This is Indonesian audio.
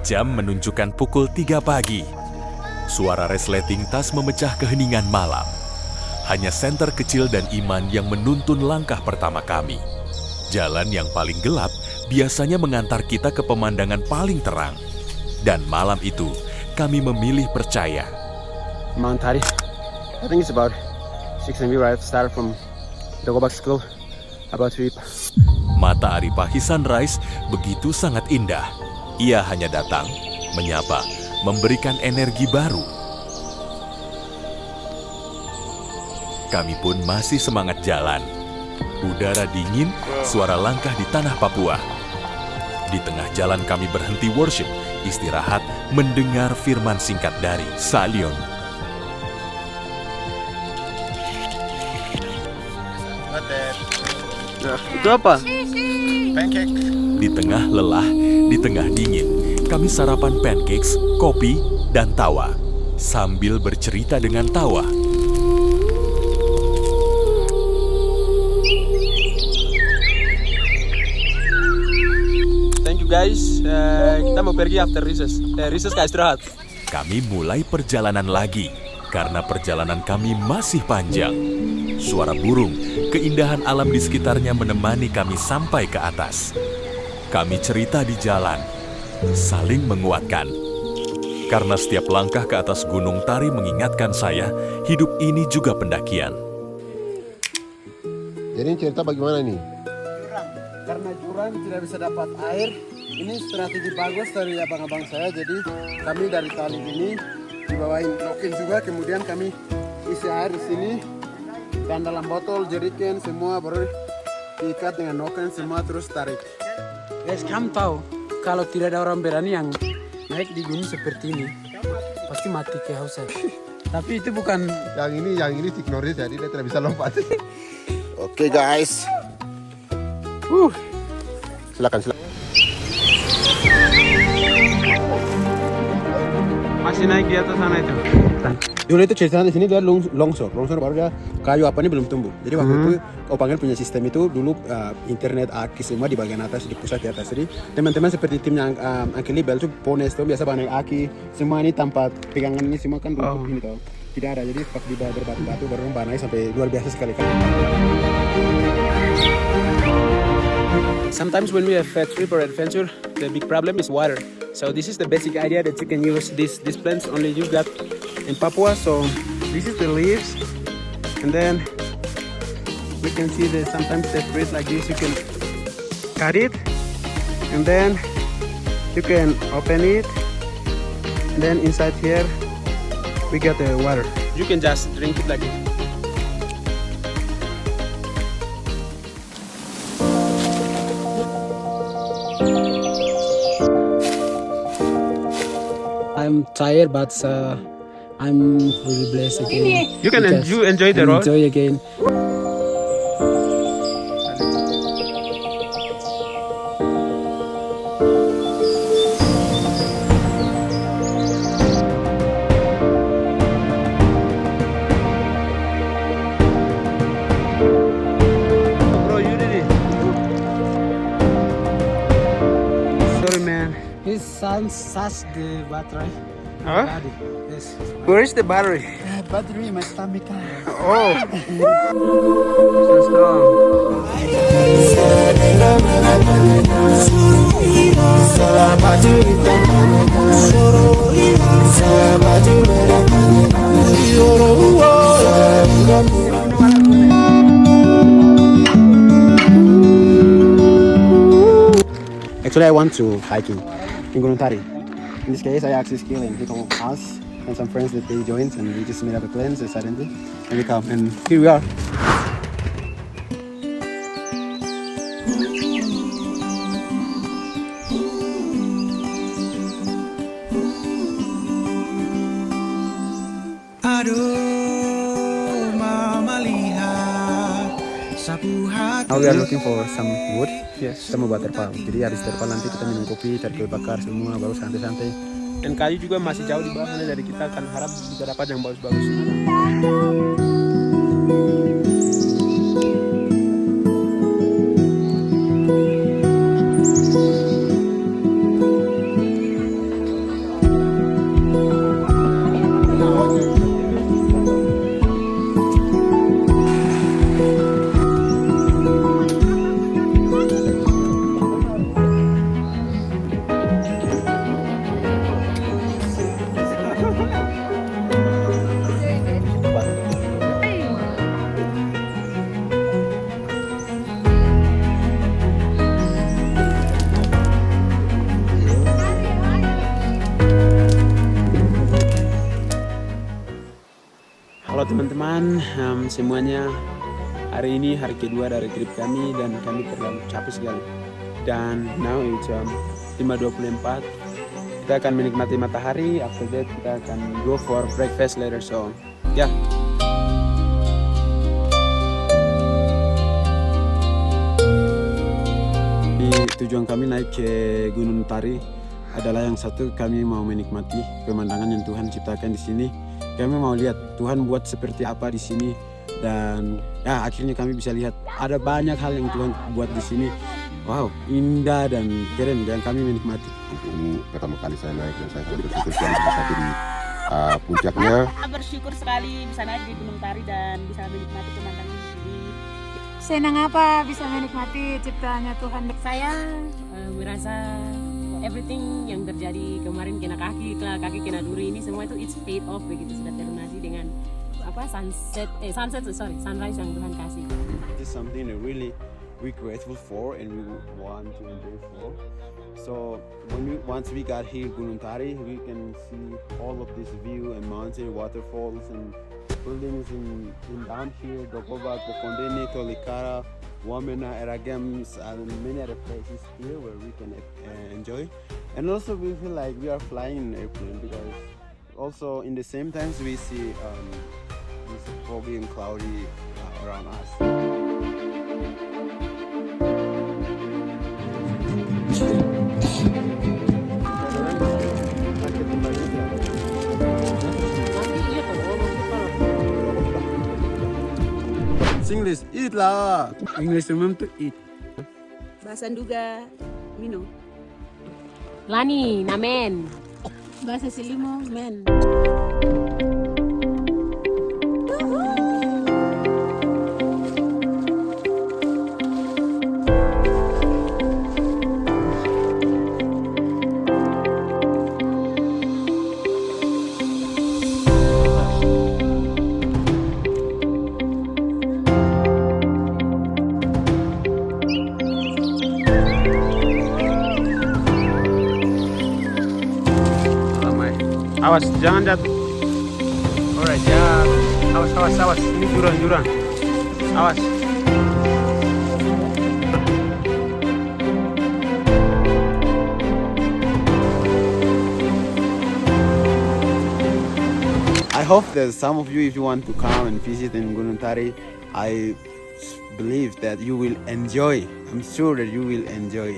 Jam menunjukkan pukul 3 pagi. Suara resleting tas memecah keheningan malam. Hanya senter kecil dan Iman yang menuntun langkah pertama kami. Jalan yang paling gelap biasanya mengantar kita ke pemandangan paling terang. Dan malam itu, kami memilih percaya. Mount Tari. I think it's about 6 and we arrived started from the go back school about 3. Mata Aripahi Sunrise begitu sangat indah. Ia hanya datang, menyapa, memberikan energi baru. Kami pun masih semangat jalan. Udara dingin, suara langkah di tanah Papua. Di tengah jalan kami berhenti worship, istirahat, mendengar firman singkat dari Salion. Itu apa? Pancake. Di tengah lelah, di tengah dingin, kami sarapan pancakes, kopi, dan tawa. Sambil bercerita dengan tawa. Thank you guys. Kita mau pergi after recess. Recess kayak istirahat. Kami mulai perjalanan lagi, karena perjalanan kami masih panjang. Suara burung, keindahan alam di sekitarnya menemani kami sampai ke atas. Kami cerita di jalan, saling menguatkan. Karena setiap langkah ke atas Gunung Tari mengingatkan saya, hidup ini juga pendakian. Jadi cerita bagaimana nih? Jurang. Karena jurang tidak bisa dapat air, ini strategi bagus dari abang-abang saya. Jadi kami dari tali ini dibawain lokin juga, kemudian kami isi air di sini dan dalam botol, jerigen semua baru diikat dengan noken semua terus tarik. Guys, kamu tahu kalau tidak ada orang berani yang naik di gunung seperti ini pasti mati kehausan. Tapi itu bukan Yang ini ignoris jadi dia tidak bisa lompat. Oke guys. Silakan. masih naik di atas sana itu. Dulu itu ceritanya di sini dia longsor baru dia kayu apa ini belum tumbuh. Jadi waktu itu Opangen punya sistem itu dulu internet aki semua di bagian atas, di pusat di atas. Jadi teman-teman seperti timnya Uncle Libel itu Pones tuh biasa banyak aki semua ini tanpa pegangan ini semua kan runtuh ini tau. Tidak ada, jadi pas di bawah berbatu-batu baru naik sampai luar biasa sekali kan. Sometimes when we have a trip or adventure, the big problem is water. So this is the basic idea that you can use these plants only you got in Papua. So this is the leaves, and then we can see that sometimes the fruit like this. You can cut it, and then you can open it, and then inside here we get the water. You can just drink it like this. I'm tired, but I'm really blessed again. You can enjoy the road. Enjoy again. Bro, you did it. Sorry, man. This sounds such the battery. Huh? Body. Yes. Where is the battery? Battery in my stomach. Oh. So strong. Actually, I want to hiking in Gunung Tari. In this case, I actually skill and he come us and some friends that they joined, and we just made up a plan. So suddenly, and we come, and here we are. Now we are looking for some wood. Yes. Kita mau buat terpal. Jadi habis terpal nanti kita minum kopi, cari kayu bakar semua, baru santai-santai. Dan kayu juga masih jauh di bawah sana, jadi kita akan harap bisa dapat yang bagus-bagus. teman-teman, semuanya. Hari ini hari kedua dari trip kami dan kami terlalu capek sekali. Dan now it's 5:24. Kita akan menikmati matahari. After that kita akan go for breakfast later. So, yeah. Tujuan kami naik ke Gunung Tari adalah yang satu, kami mau menikmati pemandangan yang Tuhan ciptakan di sini. Kami mau lihat Tuhan buat seperti apa di sini, dan ya akhirnya kami bisa lihat ada banyak hal yang Tuhan buat di sini. Wow, indah dan keren, dan kami menikmati. Ini pertama kali saya naik dan saya sangat bersyukur sekali bisa sampai di puncaknya. Bersyukur sekali bisa naik di Gunung Tari dan bisa menikmati pemandangan ini. Senang apa bisa menikmati ciptaannya Tuhan. Saya merasa everything yang terjadi kemarin kena kaki kena duri ini semua itu it's paid off begitu, sudah terlunasi dengan apa sunrise yang Tuhan kasih. This is something that really we're grateful for and we want to enjoy for. So once we got here Gunung Tari, we can see all of this view and mountain, waterfalls and buildings in down here, Dokoba, Pokondene, Tolikara, Wamena, Eragams, and many other places here where we can enjoy. And also we feel like we are flying in an airplane, because also in the same times we see this foggy and cloudy around us. English, eat lah. English term to eat. Bahasa Nduga, Mino. Lani, namen. Bahasa Silimo, men. Awas, jangan jatuh. Alright, ya. Awas. Ini jurang. Awas. I hope that some of you, if you want to come and visit in Gunung Tari, I believe that you will enjoy. I'm sure that you will enjoy.